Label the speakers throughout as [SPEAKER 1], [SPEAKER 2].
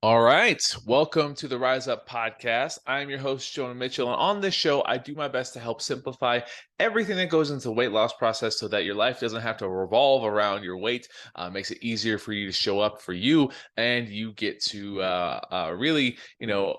[SPEAKER 1] All right. Welcome to the Rise Up podcast. I'm your host, Jonah Mitchell. And on this show, I do my best to help simplify everything that goes into the weight loss process so that your life doesn't have to revolve around your weight. Makes it easier for you to show up for you. And you get to really,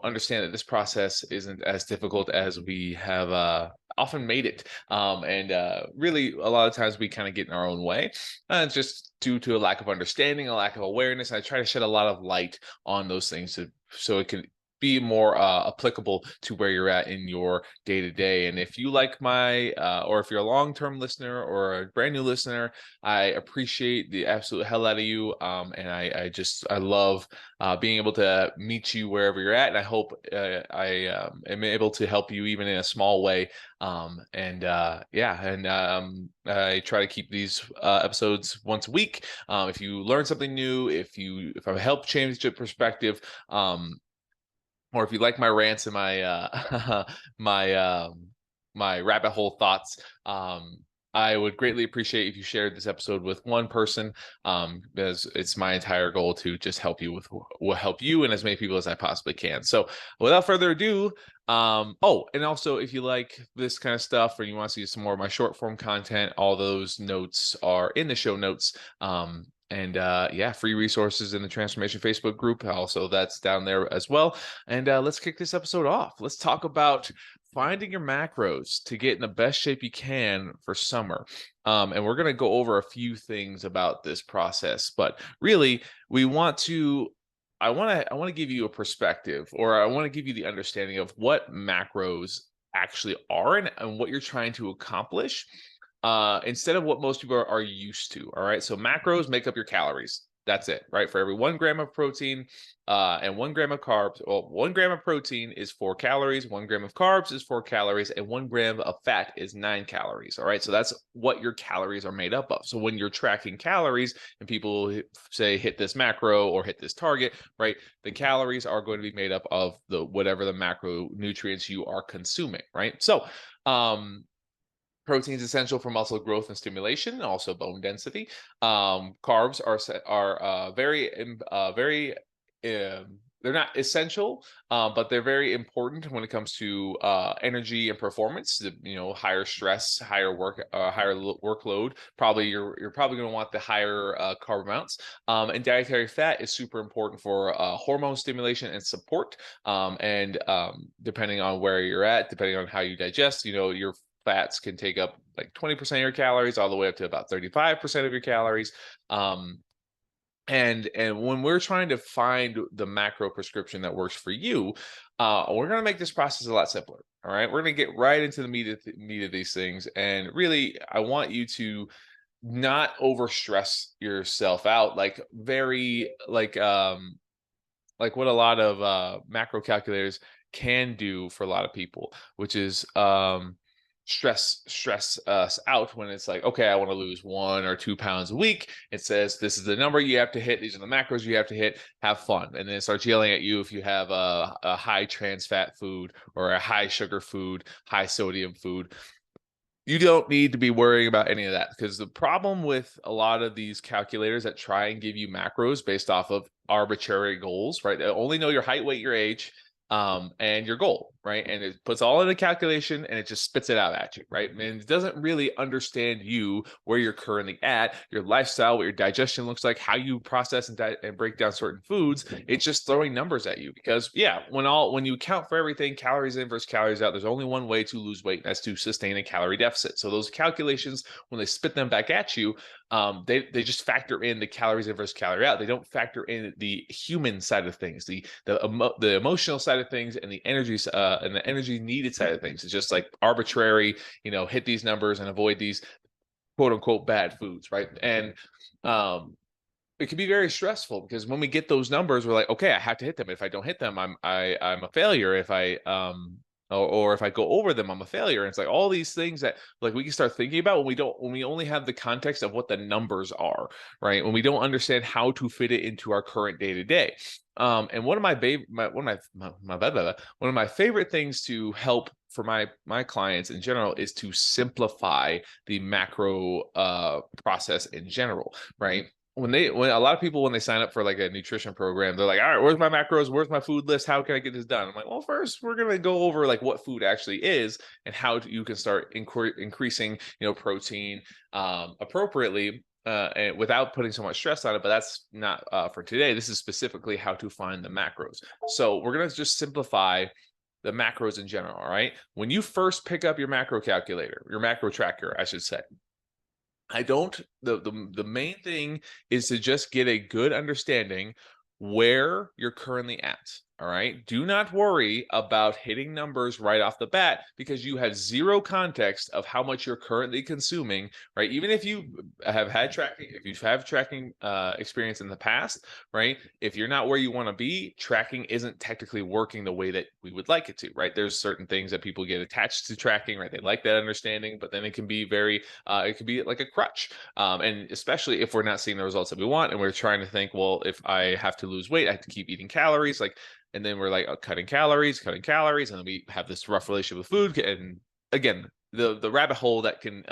[SPEAKER 1] understand that this process isn't as difficult as we have often made it. And really, a lot of times we kind of get in our own way. It's just due to a lack of understanding, a lack of awareness. I try to shed a lot of light on those things so it can be more applicable to where you're at in your day to day. And if you like or if you're a long term listener or a brand new listener, I appreciate the absolute hell out of you. And I love being able to meet you wherever you're at. And I hope I am able to help you even in a small way. I try to keep these episodes once a week. If you learn something new, if I help change your perspective, or if you like my rants and my my my rabbit hole thoughts, I would greatly appreciate if you shared this episode with one person, because it's my entire goal to just help you and as many people as I possibly can. So without further ado, and also if you like this kind of stuff or you want to see some more of my short form content, all those notes are in the show notes. Free resources in the Transformation Facebook group. Also, that's down there as well. And let's kick this episode off. Let's talk about finding your macros to get in the best shape you can for summer. And we're going to go over a few things about this process, but really I want to give you a perspective, or I want to give you the understanding of what macros actually are and what you're trying to accomplish, instead of what most people are used to. All right. So macros make up your calories. That's it, right? For every 1 gram of protein and 1 gram of carbs, well, 1 gram of protein is 4 calories, 1 gram of carbs is 4 calories, and 1 gram of fat is 9 calories. All right. So that's what your calories are made up of. So when you're tracking calories and people say hit this macro or hit this target, right? The calories are going to be made up of whatever the macronutrients you are consuming, right? So, protein is essential for muscle growth and stimulation, and also bone density. Carbs are very they're not essential, but they're very important when it comes to energy and performance. Higher stress, higher workload. Probably you're probably going to want the higher carb amounts. And dietary fat is super important for hormone stimulation and support. Depending on where you're at, depending on how you digest, your fats can take up like 20% of your calories, all the way up to about 35% of your calories. And when we're trying to find the macro prescription that works for you, we're going to make this process a lot simpler. All right. We're going to get right into the meat of these things. And really, I want you to not overstress yourself out, like what a lot of macro calculators can do for a lot of people, which is stress us out when it's like, okay, I want to lose 1 or 2 pounds a week. It says this is the number you have to hit, these are the macros you have to hit, have fun. And then it starts yelling at you if you have a high trans fat food or a high sugar food, high sodium food. You don't need to be worrying about any of that, because the problem with a lot of these calculators that try and give you macros based off of arbitrary goals, right? They only know your height, weight, your age, and your goal, right? And it puts all in a calculation and it just spits it out at you, right? And it doesn't really understand you, where you're currently at, your lifestyle, what your digestion looks like, how you process and break down certain foods. It's just throwing numbers at you, because when you account for everything, calories in versus calories out, there's only one way to lose weight, and that's to sustain a calorie deficit. So those calculations, when they spit them back at you, they just factor in the calories in versus calorie out. They don't factor in the human side of things, the emotional side of things, and the energy needed side of things. It's just like arbitrary, hit these numbers and avoid these quote unquote bad foods, right? And it can be very stressful, because when we get those numbers, we're like, okay, I have to hit them. If I don't hit them, I'm a failure. If I or if I go over them, I'm a failure. And it's like all these things that like we can start thinking about when we only have the context of what the numbers are, right? When we don't understand how to fit it into our current day to day. And one of my favorite things to help for my clients in general is to simplify the macro process in general, right? when a lot of people, when they sign up for like a nutrition program, they're like, all right, where's my macros? Where's my food list? How can I get this done? I'm like, well, first we're going to go over like what food actually is and how you can start increasing, protein appropriately and without putting so much stress on it. But that's not for today. This is specifically how to find the macros. So we're going to just simplify the macros in general. All right. When you first pick up your macro calculator, your macro tracker, I should say, the main thing is to just get a good understanding where you're currently at. All right. Do not worry about hitting numbers right off the bat because you have zero context of how much you're currently consuming, right? Even if you have had tracking, if you have tracking experience in the past, right? If you're not where you want to be, tracking isn't technically working the way that we would like it to, right? There's certain things that people get attached to tracking, right? They like that understanding, but then it can be it can be like a crutch. And especially if we're not seeing the results that we want and we're trying to think, well, if I have to lose weight, I have to keep eating calories. And then we're like cutting calories, and then we have this rough relationship with food. And again, the rabbit hole that can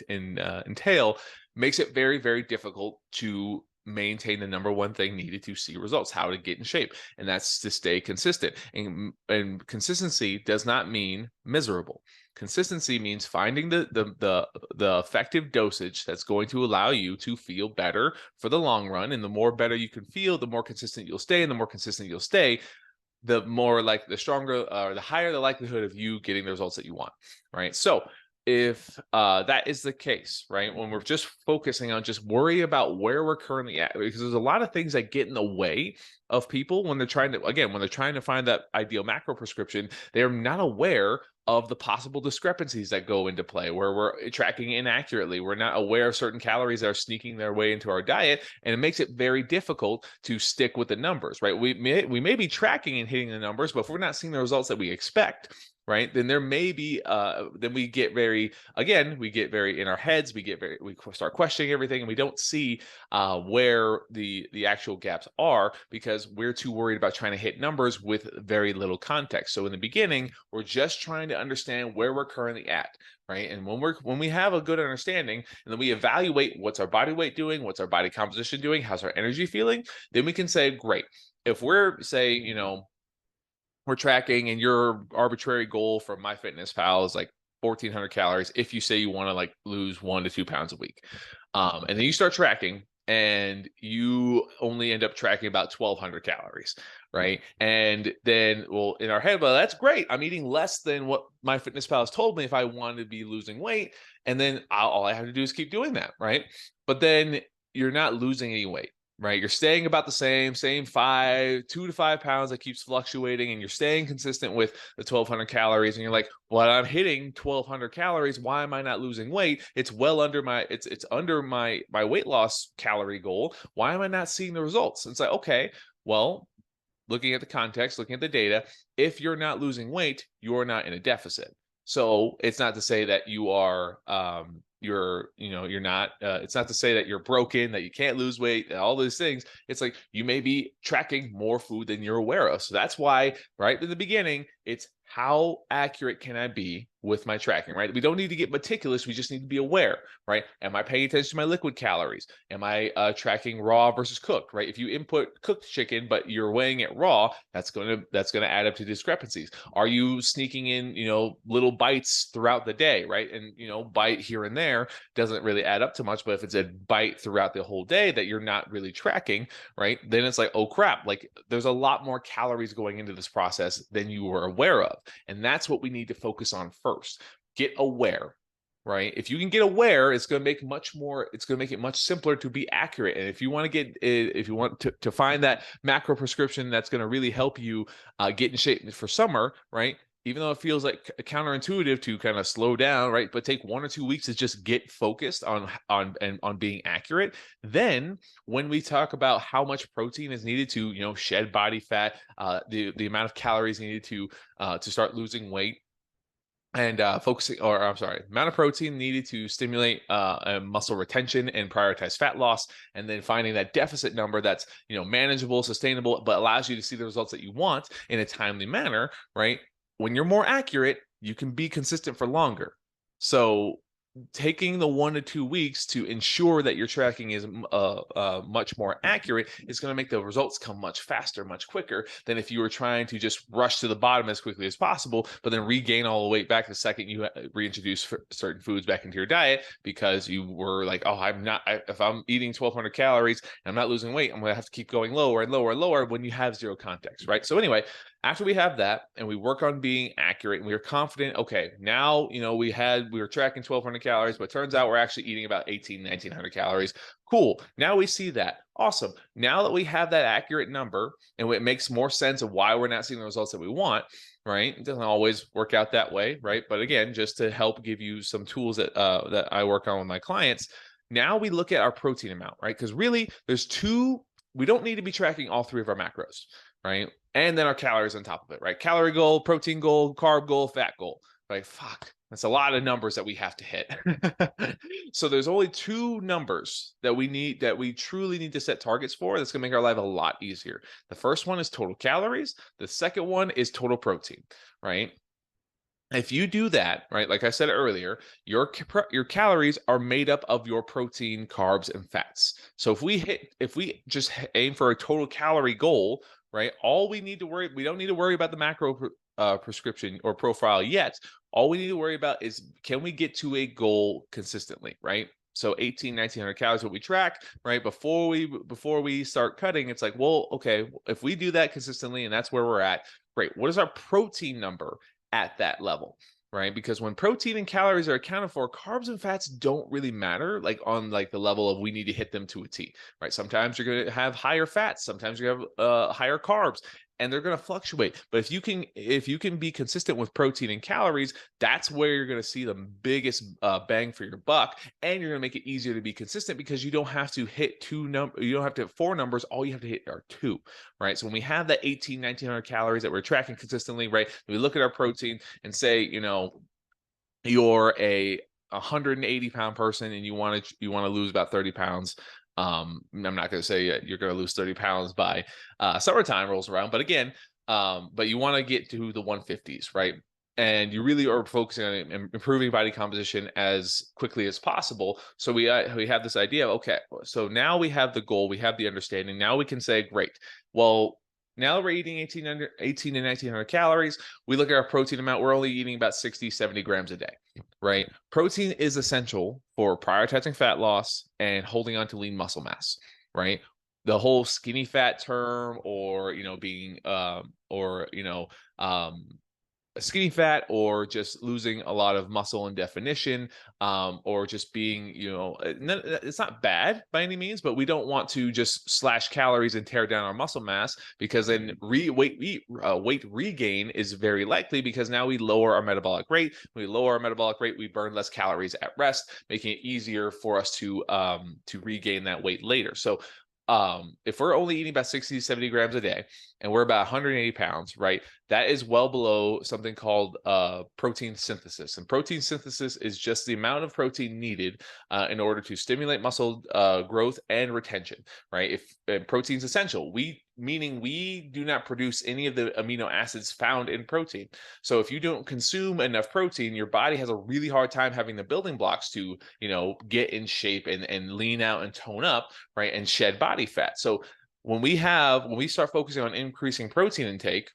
[SPEAKER 1] entail makes it very, very difficult to maintain the number one thing needed to see results, how to get in shape. And that's to stay consistent. And consistency does not mean miserable. Consistency means finding the effective dosage that's going to allow you to feel better for the long run. And the more better you can feel, the more consistent you'll stay. And the more consistent you'll stay, the more like the stronger or the higher the likelihood of you getting the results that you want, right? So if that is the case, right, when we're just focusing on just worry about where we're currently at, because there's a lot of things that get in the way of people when they're trying to find that ideal macro prescription. They're not aware of the possible discrepancies that go into play where we're tracking inaccurately. We're not aware of certain calories that are sneaking their way into our diet, and it makes it very difficult to stick with the numbers, right? We may be tracking and hitting the numbers, but if we're not seeing the results that we expect, right, then there may be then we get very in our heads. We start questioning everything, and we don't see where the actual gaps are because we're too worried about trying to hit numbers with very little context. So in the beginning, we're just trying to understand where we're currently at, right? And when we have a good understanding, and then we evaluate what's our body weight doing, what's our body composition doing, how's our energy feeling, then we can say, great. If we're we're tracking and your arbitrary goal for MyFitnessPal is like 1,400 calories if you say you want to like lose 1 to 2 pounds a week, and then you start tracking and you only end up tracking about 1,200 calories, right? And then, well, in our head, well, that's great, I'm eating less than what MyFitnessPal has told me if I want to be losing weight, and then all I have to do is keep doing that, right? But then you're not losing any weight, right? You're staying about the same 2 to 5 pounds that keeps fluctuating, and you're staying consistent with the 1,200 calories. And you're like, well, I'm hitting 1,200 calories. Why am I not losing weight? It's well under it's under my weight loss calorie goal. Why am I not seeing the results? And it's like, okay, well, looking at the context, looking at the data, if you're not losing weight, you're not in a deficit. So it's not to say that you are you're not it's not to say that you're broken, that you can't lose weight, all those things. It's like you may be tracking more food than you're aware of. So that's why right in the beginning, it's how accurate can I be with my tracking, right? We don't need to get meticulous. We just need to be aware, right? Am I paying attention to my liquid calories? Am I tracking raw versus cooked, right? If you input cooked chicken, but you're weighing it raw, that's going to add up to discrepancies. Are you sneaking in, little bites throughout the day, right? And, bite here and there doesn't really add up to much, but if it's a bite throughout the whole day that you're not really tracking, right? Then it's like, oh crap, like there's a lot more calories going into this process than you were aware of. And that's what we need to focus on first. Get aware, right? If you can get aware, it's going to make it much simpler to be accurate. And if you want to find that macro prescription that's going to really help you get in shape for summer, right? Even though it feels like counterintuitive to kind of slow down, right? But take 1 or 2 weeks to just get focused on being accurate. Then when we talk about how much protein is needed to, shed body fat, the amount of calories needed to start losing weight, and amount of protein needed to stimulate muscle retention and prioritize fat loss, and then finding that deficit number that's manageable, sustainable, but allows you to see the results that you want in a timely manner, right? When you're more accurate, you can be consistent for longer. So taking the 1 to 2 weeks to ensure that your tracking is much more accurate is going to make the results come much faster, much quicker than if you were trying to just rush to the bottom as quickly as possible, but then regain all the weight back the second you reintroduce certain foods back into your diet because you were like, oh, if I'm eating 1,200 calories and I'm not losing weight, I'm going to have to keep going lower and lower and lower when you have zero context, right? So anyway, after we have that and we work on being accurate and we are confident, okay, now, we were tracking 1,200 calories, but turns out we're actually eating about 1,900 calories. Cool. Now we see that. Awesome. Now that we have that accurate number and it makes more sense of why we're not seeing the results that we want, right? It doesn't always work out that way, right? But again, just to help give you some tools that I work on with my clients, now we look at our protein amount, right? Because really we don't need to be tracking all three of our macros, right? And then our calories on top of it, right? Calorie goal, protein goal, carb goal, fat goal. Like, fuck, that's a lot of numbers that we have to hit. So there's only two numbers that we truly need to set targets for. That's going to make our life a lot easier. The first one is total calories. The second one is total protein, right? If you do that, right, like I said earlier, your calories are made up of your protein, carbs, and fats. So if we just aim for a total calorie goal, right, we don't need to worry about the macro prescription or profile yet. All we need to worry about is, can we get to a goal consistently, right? So 1,900 calories what we track, right? Before we start cutting, it's like, well, okay, if we do that consistently and that's where we're at, great. What is our protein number at that level, right? Because when protein and calories are accounted for, carbs and fats don't really matter, like on like the level of we need to hit them to a T, right? Sometimes you're going to have higher fats, sometimes you have higher carbs, and they're going to fluctuate. But if you can be consistent with protein and calories, that's where you're going to see the biggest bang for your buck, and you're going to make it easier to be consistent because you don't have to hit you don't have to have four numbers. All you have to hit are two, right? So when we have that 1,900 calories that we're tracking consistently, right? We look at our protein and say, you're a 180-pound person and you want to lose about 30 pounds. I'm not going to say you're going to lose 30 pounds by summertime rolls around, but again, but you want to get to the 150s, right? And you really are focusing on improving body composition as quickly as possible. So we have this idea of, okay, so now we have the goal, we have the understanding. Now we can say, great, well, now that we're eating 18 to 1,900 calories, we look at our protein amount, we're only eating about 60, 70 grams a day, right? Protein is essential for prioritizing fat loss and holding on to lean muscle mass, right? The whole skinny fat term, or, being, skinny fat, or just losing a lot of muscle and definition, or just being, it's not bad by any means, but we don't want to just slash calories and tear down our muscle mass, because then weight regain is very likely, because now we lower our metabolic rate. When we lower our metabolic rate, we burn less calories at rest, making it easier for us to regain that weight later. So if we're only eating about 60 to 70 grams a day and we're about 180 pounds, right, that is well below something called protein synthesis. And protein synthesis is just the amount of protein needed in order to stimulate muscle growth and retention, right? If protein's essential, meaning we do not produce any of the amino acids found in protein. So if you don't consume enough protein, your body has a really hard time having the building blocks to, get in shape and lean out and tone up, right, and shed body fat. So when we start focusing on increasing protein intake,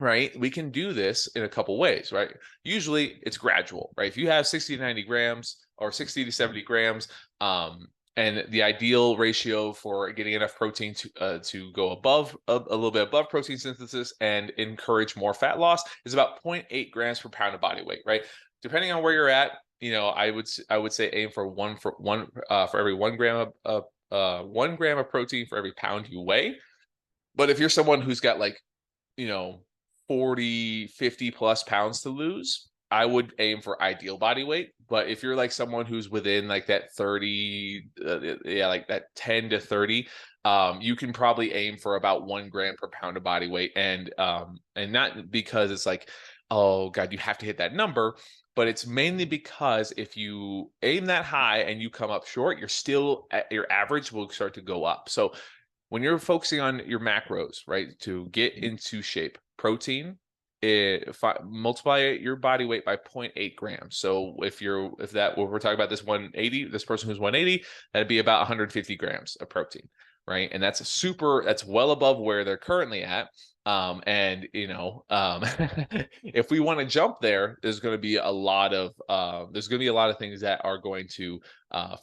[SPEAKER 1] right, we can do this in a couple ways, right? Usually it's gradual, right? If you have 60 to 90 grams or 60 to 70 grams, and the ideal ratio for getting enough protein to go above a little bit above protein synthesis and encourage more fat loss is about 0.8 grams per pound of body weight, right? Depending on where you're at, I would say aim for every 1 gram of 1 gram of protein for every pound you weigh. But if you're someone who's got 40, 50 plus pounds to lose, I would aim for ideal body weight. But if you're like someone who's within like that 30, like that 10 to 30, you can probably aim for about 1 gram per pound of body weight. And not because it's like, oh God, you have to hit that number, but it's mainly because if you aim that high and you come up short, your average will start to go up. So when you're focusing on your macros, right, to get into shape, protein, multiply your body weight by 0.8 grams. So if we're talking about this 180, this person who's 180, that'd be about 150 grams of protein, right? And that's well above where they're currently at. And if we want to jump there, there's going to be a lot of things that are going to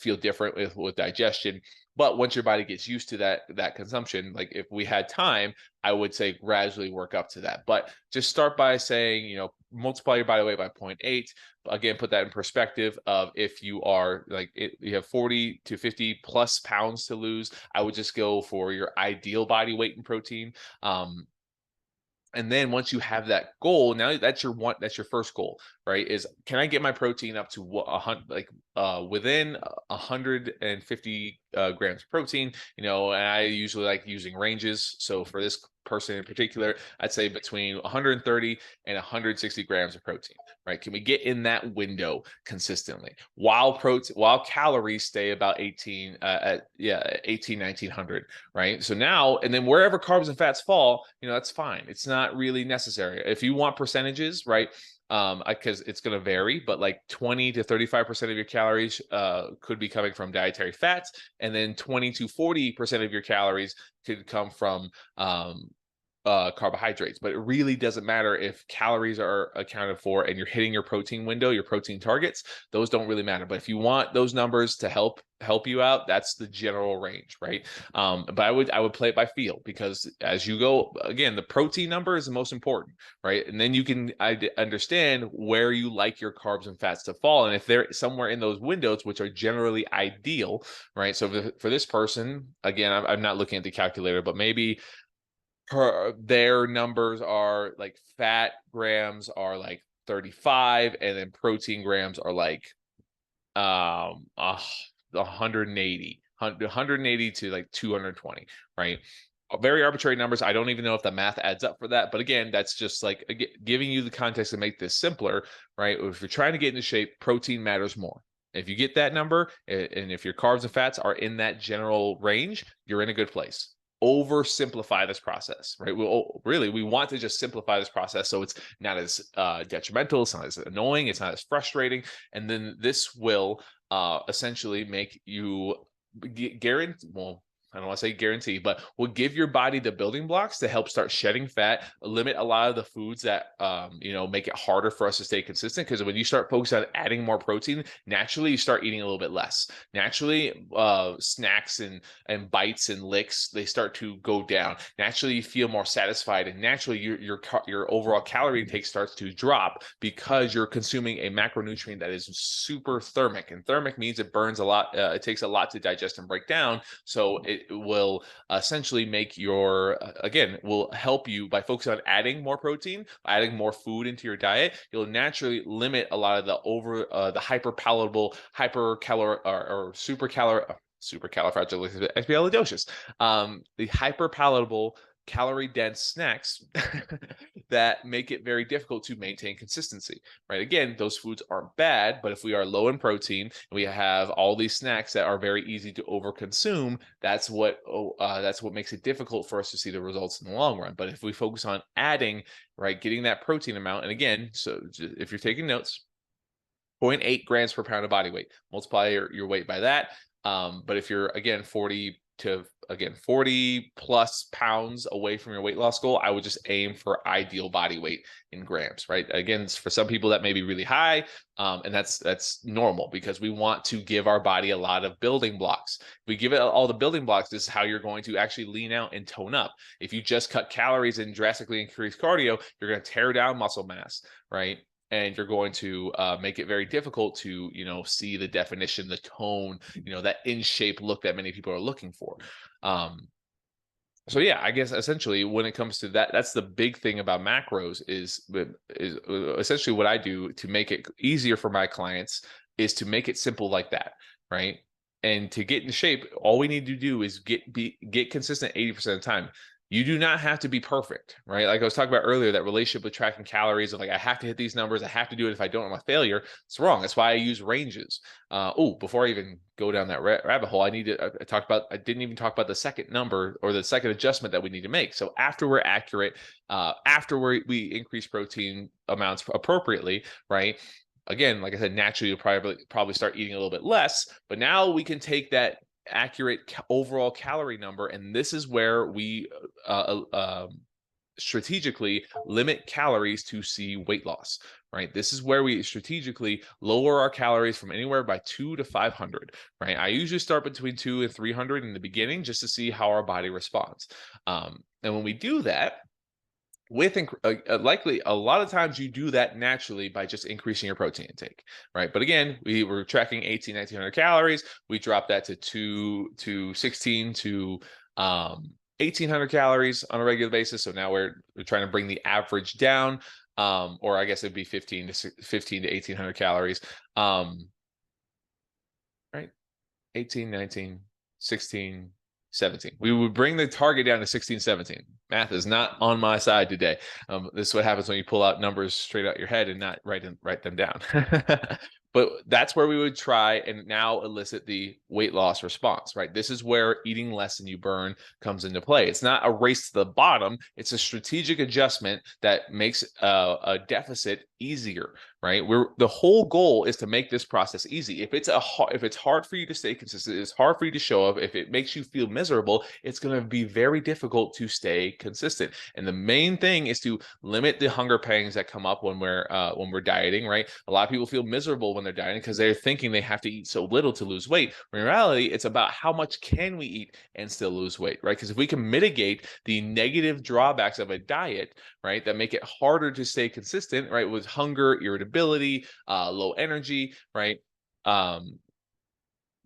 [SPEAKER 1] feel different with digestion. But once your body gets used to that consumption, like if we had time, I would say gradually work up to that. But just start by saying, multiply your body weight by 0.8. Again, put that in perspective of if you are you have 40 to 50 plus pounds to lose, I would just go for your ideal body weight in protein. And then once you have that goal, now that's your first goal, right? Is, can I get my protein up to within 150 grams of protein? And I usually like using ranges. So for this person in particular, I'd say between 130 and 160 grams of protein, right? Can we get in that window consistently while calories stay about 1900, right? So now, and then wherever carbs and fats fall, that's fine. It's not really necessary. If you want percentages, right? Because it's going to vary, but like 20 to 35% of your calories could be coming from dietary fats, and then 20 to 40% of your calories could come from carbohydrates. But it really doesn't matter if calories are accounted for and you're hitting your protein window, your protein targets. Those don't really matter. But if you want those numbers to help you out, that's the general range, right? But I would play it by feel, because as you go, again, the protein number is the most important, right? And then you can understand where you like your carbs and fats to fall, and if they're somewhere in those windows, which are generally ideal, right? So for this person, again, I'm not looking at the calculator, but maybe their numbers are like fat grams are like 35, and then protein grams are like 180 to like 220, right? Very arbitrary numbers. I don't even know if the math adds up for that, but again, that's just like giving you the context to make this simpler, right? If you're trying to get into shape, protein matters more. If you get that number, and if your carbs and fats are in that general range, you're in a good place. Oversimplify this process, right? We want to just simplify this process so it's not as detrimental, it's not as annoying, it's not as frustrating, and then this will essentially make you guarantee. Well, I don't want to say guarantee, but will give your body the building blocks to help start shedding fat, limit a lot of the foods that make it harder for us to stay consistent. Because when you start focusing on adding more protein, naturally you start eating a little bit less. Naturally, snacks and bites and licks, they start to go down. Naturally, you feel more satisfied, and naturally your overall calorie intake starts to drop because you're consuming a macronutrient that is super thermic, and thermic means it burns a lot. It takes a lot to digest and break down, so it will essentially make will help you by focusing on adding more protein, adding more food into your diet. You'll naturally limit a lot of the hyperpalatable, hypercaloric or supercalifragilistic, the hyperpalatable, calorie dense snacks that make it very difficult to maintain consistency, right? Again, those foods aren't bad, but if we are low in protein and we have all these snacks that are very easy to overconsume, that's what makes it difficult for us to see the results in the long run. But if we focus on adding, right, getting that protein amount, and again, so if you're taking notes, 0.8 grams per pound of body weight, multiply your weight by that. But if you're, again, 40 plus pounds away from your weight loss goal, I would just aim for ideal body weight in grams, right? Again, for some people that may be really high, and that's normal, because we want to give our body a lot of building blocks. If we give it all the building blocks, this is how you're going to actually lean out and tone up. If you just cut calories and drastically increase cardio, you're going to tear down muscle mass, right? And you're going to make it very difficult to, see the definition, the tone, that in shape look that many people are looking for. So yeah, I guess essentially when it comes to that, that's the big thing about macros is essentially what I do to make it easier for my clients is to make it simple like that, right? And to get in shape, all we need to do is get consistent 80% of the time. You do not have to be perfect, right? Like I was talking about earlier, that relationship with tracking calories of like, I have to hit these numbers. I have to do it. If I don't, I'm a failure. It's wrong. That's why I use ranges. Before I even go down that rabbit hole, I didn't even talk about the second number or the second adjustment that we need to make. So after we're accurate, after we increase protein amounts appropriately, right? Again, like I said, naturally you'll probably start eating a little bit less, but now we can take that accurate overall calorie number, and this is where we strategically limit calories to see weight loss, right? This is where we strategically lower our calories from anywhere by 2 to 500, right? I usually start between 2 and 300 in the beginning just to see how our body responds. And when we do that, with likely a lot of times you do that naturally by just increasing your protein intake, right? But again, we were tracking 1900 calories. We dropped that to 16 to 1800 calories on a regular basis. So now we're trying to bring the average down, or I guess it'd be 15 to 1800 calories, right? 18, 19, 16, 17. We would bring the target down to 16, 17. Math is not on my side today. This is what happens when you pull out numbers straight out your head and not write them down. But that's where we would try and now elicit the weight loss response, right? This is where eating less than you burn comes into play. It's not a race to the bottom. It's a strategic adjustment that makes a deficit easier, right? The whole goal is to make this process easy. If it's hard for you to stay consistent, it's hard for you to show up. If it makes you feel miserable, it's going to be very difficult to stay consistent. And the main thing is to limit the hunger pangs that come up when we're dieting, right? A lot of people feel miserable when they're dieting because they're thinking they have to eat so little to lose weight. In reality, it's about how much can we eat and still lose weight, right? Because if we can mitigate the negative drawbacks of a diet, right, that make it harder to stay consistent, right, with hunger, irritability, low energy, right,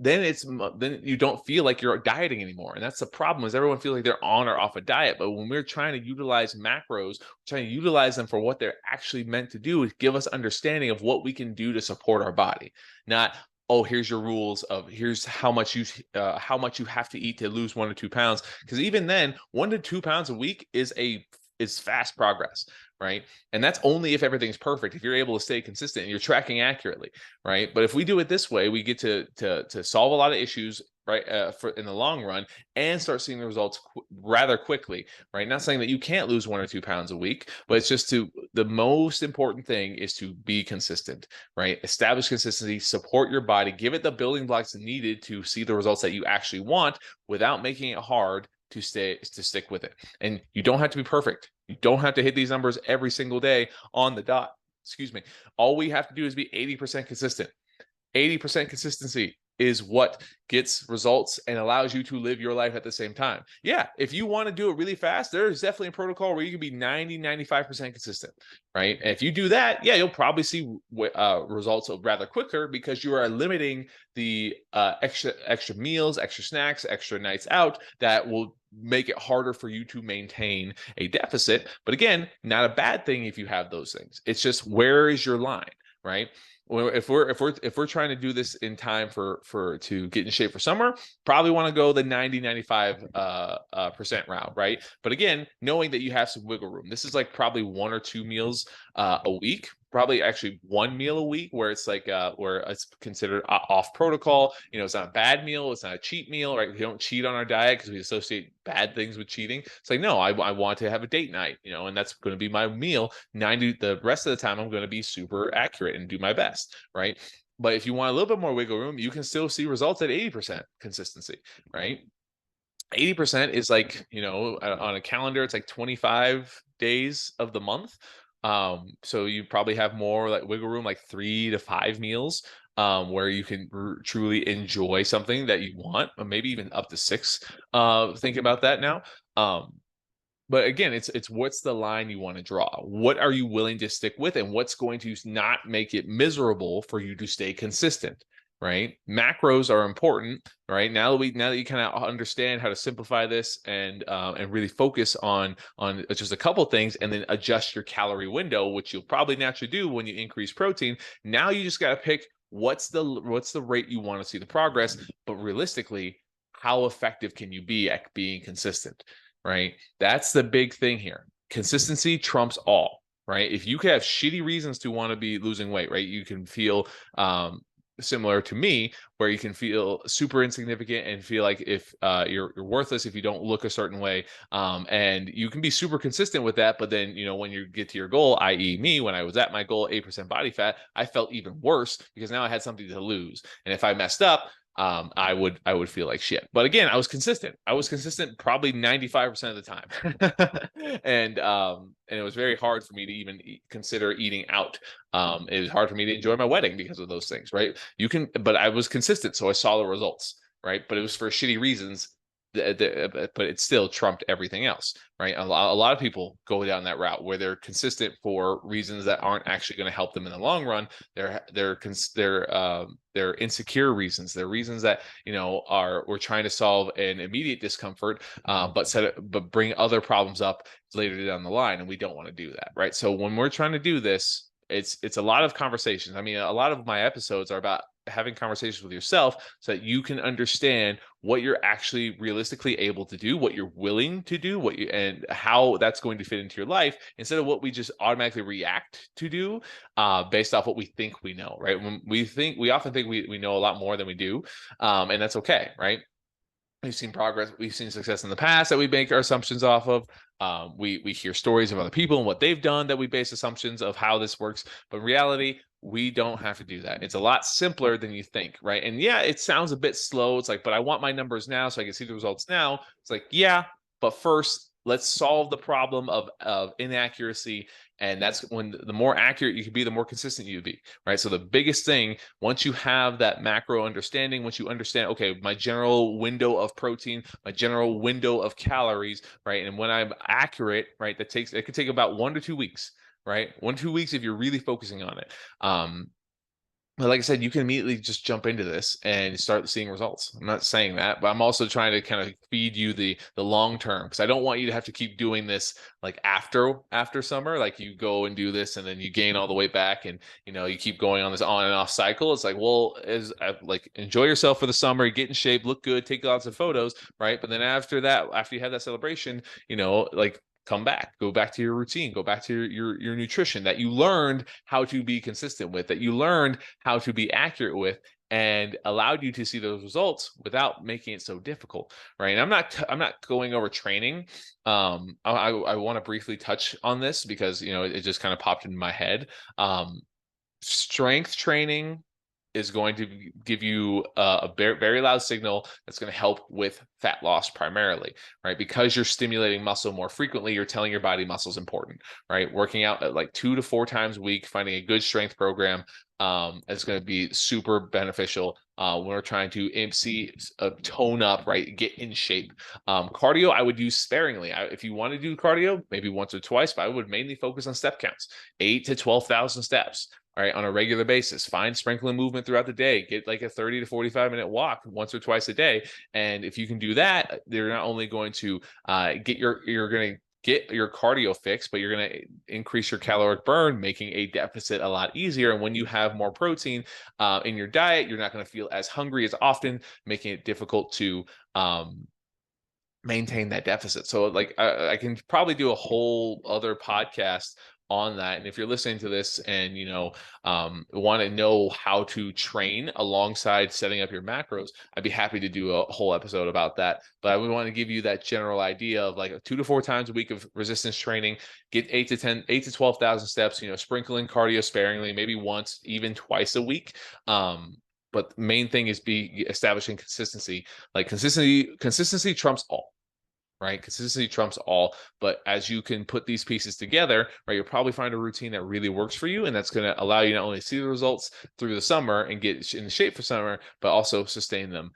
[SPEAKER 1] then you don't feel like you're dieting anymore. And that's the problem, is everyone feels like they're on or off a diet. But when we're trying to utilize macros, we're trying to utilize them for what they're actually meant to do, is give us understanding of what we can do to support our body. Not, oh, here's your rules of here's how much you have to eat to lose 1 to 2 pounds. Because even then, 1 to 2 pounds a week is fast progress, right? And that's only if everything's perfect, if you're able to stay consistent and you're tracking accurately, right? But if we do it this way, we get to solve a lot of issues, right, for in the long run, and start seeing the results rather quickly, right? Not saying that you can't lose 1 or 2 pounds a week, but it's just the most important thing is to be consistent, right? Establish consistency, support your body, give it the building blocks needed to see the results that you actually want without making it hard to stick with it. And you don't have to be perfect. You don't have to hit these numbers every single day on the dot. Excuse me. All we have to do is be 80% consistent. 80% consistency is what gets results and allows you to live your life at the same time. Yeah, if you want to do it really fast, there's definitely a protocol where you can be 90, 95% consistent, right? And if you do that, yeah, you'll probably see results rather quicker because you are limiting the extra meals, extra snacks, extra nights out that will make it harder for you to maintain a deficit. But again, not a bad thing if you have those things. It's just, where is your line, right? Well, if we're trying to do this in time to get in shape for summer, probably want to go the 90-95% route, right? But again, knowing that you have some wiggle room. This is like probably 1 or 2 meals a week, probably actually 1 meal a week, where it's like where it's considered off protocol. It's not a bad meal, it's not a cheat meal, right? We don't cheat on our diet because we associate bad things with cheating. It's like, no, I want to have a date night, and that's going to be my meal. The rest of the time I'm going to be super accurate and do my best, right? But if you want a little bit more wiggle room, you can still see results at 80% consistency, right? 80% is like, on a calendar, it's like 25 days of the month. So you probably have more like wiggle room, like 3 to 5 meals, where you can truly enjoy something that you want, or maybe even up to 6. Think about that now. But again, it's what's the line you want to draw? What are you willing to stick with, and what's going to not make it miserable for you to stay consistent, right? Macros are important, right? Now that you kind of understand how to simplify this and really focus on just a couple things, and then adjust your calorie window, which you'll probably naturally do when you increase protein. Now you just got to pick what's the rate you want to see the progress, but realistically, how effective can you be at being consistent? right? That's the big thing here. Consistency trumps all, right? If you could have shitty reasons to want to be losing weight, right? You can feel similar to me, where you can feel super insignificant and feel like if you're worthless if you don't look a certain way, and you can be super consistent with that. But then when you get to your goal, i.e. me, when I was at my goal, 8% body fat, I felt even worse because now I had something to lose. And if I messed up, I would feel like shit. But again, I was consistent. I was consistent probably 95% of the time. And it was very hard for me to even consider eating out. It was hard for me to enjoy my wedding because of those things, right? But I was consistent, so I saw the results, right? But it was for shitty reasons. But it still trumped everything else, right? A lot of people go down that route where they're consistent for reasons that aren't actually going to help them in the long run. They're insecure reasons. They're reasons that we're trying to solve an immediate discomfort, but bring other problems up later down the line, and we don't want to do that, right? So when we're trying to do this, it's a lot of conversations. I mean, a lot of my episodes are about having conversations with yourself so that you can understand what you're actually realistically able to do, what you're willing to do, and how that's going to fit into your life, instead of what we just automatically react to do based off what we think we know, right? When we often think we know a lot more than we do, and that's okay, right? We've seen progress, we've seen success in the past that we make our assumptions off of. We hear stories of other people and what they've done that we base assumptions of how this works. But in reality, we don't have to do that. It's a lot simpler than you think, right? And yeah, it sounds a bit slow. It's like, but I want my numbers now so I can see the results now. It's like, yeah, but first, let's solve the problem of inaccuracy. And that's when the more accurate you can be, the more consistent you be, right? So the biggest thing, once you have that macro understanding, once you understand, okay, my general window of protein, my general window of calories, right? And when I'm accurate, right, it could take about 1 to 2 weeks, right? 1 to 2 weeks if you're really focusing on it. But like I said, you can immediately just jump into this and start seeing results. I'm not saying that, but I'm also trying to kind of feed you the long term, because I don't want you to have to keep doing this like after summer. Like you go and do this and then you gain all the way back, and you keep going on this on and off cycle. It's like, well, like enjoy yourself for the summer, get in shape, look good, take lots of photos, right? But then after that, after you have that celebration, like come back, go back to your routine, go back to your nutrition that you learned how to be consistent with, that you learned how to be accurate with, and allowed you to see those results without making it so difficult, right? And I'm not going over training. I want to briefly touch on this because it just kind of popped into my head. Strength training is going to give you a very, very loud signal that's going to help with fat loss primarily, right? Because you're stimulating muscle more frequently, you're telling your body muscle is important, right? Working out at like 2 to 4 times a week, finding a good strength program is going to be super beneficial when we're trying to tone up, right? Get in shape. Cardio, I would use sparingly. If you want to do cardio, maybe once or twice, but I would mainly focus on step counts, 8 to 12,000 steps. All right, on a regular basis, find sprinkling movement throughout the day. Get like a 30 to 45-minute walk once or twice a day. And if you can do that, you're not only going to you're going to get your cardio fixed, but you're going to increase your caloric burn, making a deficit a lot easier. And when you have more protein in your diet, you're not going to feel as hungry as often, making it difficult to maintain that deficit. So like I can probably do a whole other podcast on that. And if you're listening to this and want to know how to train alongside setting up your macros, I'd be happy to do a whole episode about that. But I would want to give you that general idea of like 2 to 4 times a week of resistance training, get 8 to 12,000 steps, sprinkling cardio sparingly, maybe once, even twice a week. But the main thing is establishing consistency. Like consistency trumps all, right? Consistency trumps all. But as you can put these pieces together, right, you'll probably find a routine that really works for you, and that's going to allow you not only to see the results through the summer and get in shape for summer, but also sustain them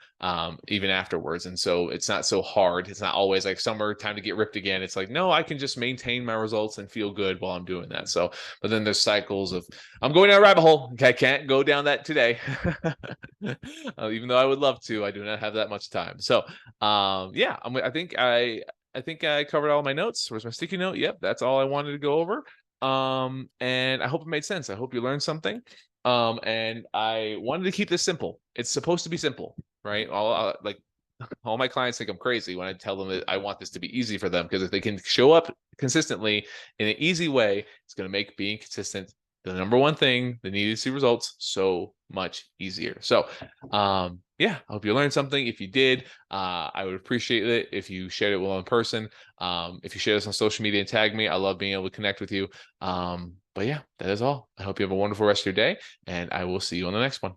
[SPEAKER 1] even afterwards. And so it's not so hard. It's not always like summer time to get ripped again. It's like, no, I can just maintain my results and feel good while I'm doing that. So, but then there's cycles of I'm going down a rabbit hole. I can't go down that today. Even though I would love to, I do not have that much time. So yeah, I think I covered all my notes. Where's my sticky note? Yep, that's all I wanted to go over. And I hope it made sense. I hope you learned something. And I wanted to keep this simple. It's supposed to be simple, right? Like all my clients think I'm crazy when I tell them that I want this to be easy for them, because if they can show up consistently in an easy way, it's going to make being consistent the number one thing that needed to see results so much easier. So, yeah, I hope you learned something. If you did, I would appreciate it if you shared it with one person. If you share this on social media and tag me, I love being able to connect with you. But yeah, that is all. I hope you have a wonderful rest of your day, and I will see you on the next one.